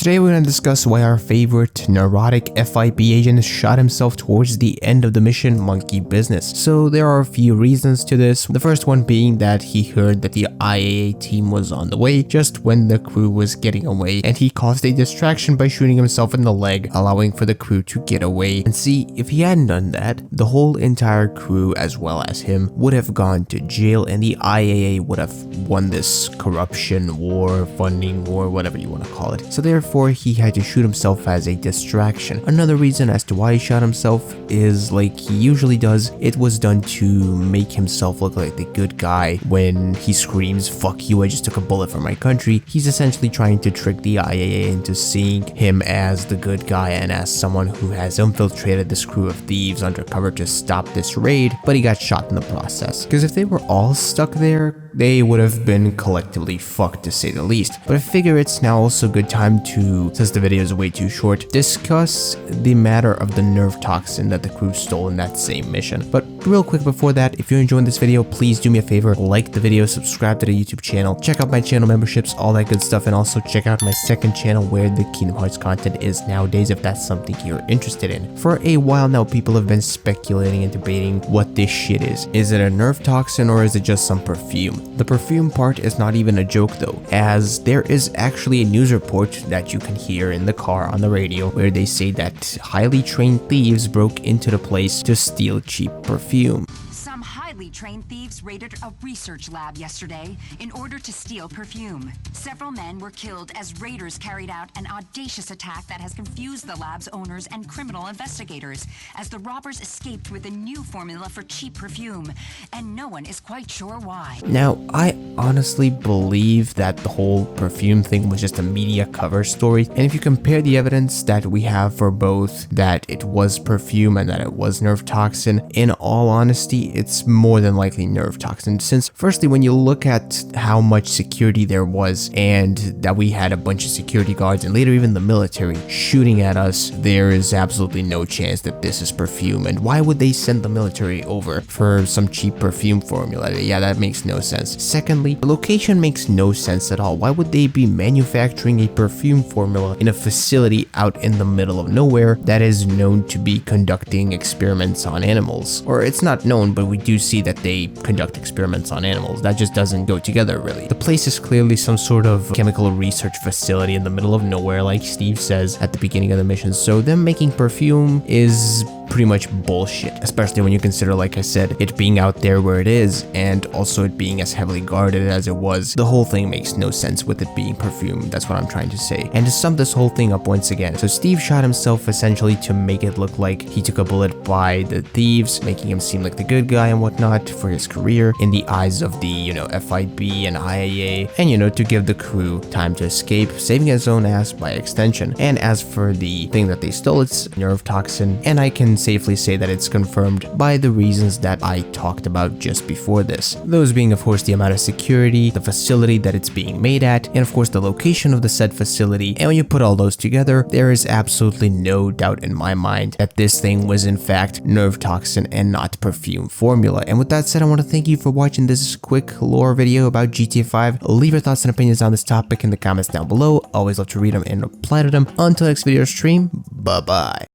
Today we're going to discuss why our favorite neurotic FIB agent shot himself towards the end of the mission Monkey Business. So there are a few reasons to this. The first one being that he heard that the IAA team was on the way just when the crew was getting away, and he caused a distraction by shooting himself in the leg, allowing for the crew to get away. And see, if he hadn't done that, the whole entire crew as well as him would have gone to jail, and the IAA would have won this corruption war, funding war, whatever you want to call it. So therefore he had to shoot himself as a distraction. Another reason as to why he shot himself is, like he usually does, it was done to make himself look like the good guy. When he screams, "Fuck you, I just took a bullet for my country," he's essentially trying to trick the IAA into seeing him as the good guy and as someone who has infiltrated this crew of thieves undercover to stop this raid, but he got shot in the process. Because if they were all stuck there, they would have been collectively fucked, to say the least. But I figure it's now also a good time to, since the video is way too short, discuss the matter of the nerve toxin that the crew stole in that same mission. But real quick before that, if you're enjoying this video, please do me a favor, like the video, subscribe to the YouTube channel, check out my channel memberships, all that good stuff, and also check out my second channel where the Kingdom Hearts content is nowadays if that's something you're interested in. For a while now, people have been speculating and debating what this shit is. Is it a nerve toxin or is it just some perfume? The perfume part is not even a joke though, as there is actually a news report that you can hear in the car on the radio where they say that highly trained thieves broke into the place to steal cheap perfume. Some highly trained thieves raided a research lab yesterday in order to steal perfume. Several men were killed as raiders carried out an audacious attack that has confused the lab's owners and criminal investigators, as the robbers escaped with a new formula for cheap perfume, and no one is quite sure why. Now, I honestly believe that the whole perfume thing was just a media cover story, and if you compare the evidence that we have for both that it was perfume and that it was nerve toxin, in all honesty, it's more than likely nerve toxin, since firstly, when you look at how much security there was and that we had a bunch of security guards and later even the military shooting at us, there is absolutely no chance that this is perfume. And why would they send the military over for some cheap perfume formula? Yeah, that makes no sense. Secondly, the location makes no sense at all. Why would they be manufacturing a perfume formula in a facility out in the middle of nowhere that is known to be conducting experiments on animals? Or it's not known, but we do see that they conduct experiments on animals. That just doesn't go together really. The place is clearly some sort of chemical research facility in the middle of nowhere, like Steve says at the beginning of the mission. So them making perfume is pretty much bullshit, especially when you consider, like I said, it being out there where it is and also it being as heavily guarded as it was. The whole thing makes no sense with it being perfume. That's what I'm trying to say. And to sum this whole thing up once again, so Steve shot himself essentially to make it look like he took a bullet by the thieves, making him seem like the good guy and whatnot for his career in the eyes of the, FIB and IAA, and to give the crew time to escape, saving his own ass by extension. And as for the thing that they stole, it's nerve toxin, and I can safely say that it's confirmed by the reasons that I talked about just before this. Those being, of course, the amount of security, the facility that it's being made at, and of course the location of the said facility. And when you put all those together, there is absolutely no doubt in my mind that this thing was in fact nerve toxin and not perfume formula. And with that said, I want to thank you for watching this quick lore video about GTA 5. Leave your thoughts and opinions on this topic in the comments down below. Always love to read them and reply to them. Until next video stream, bye bye.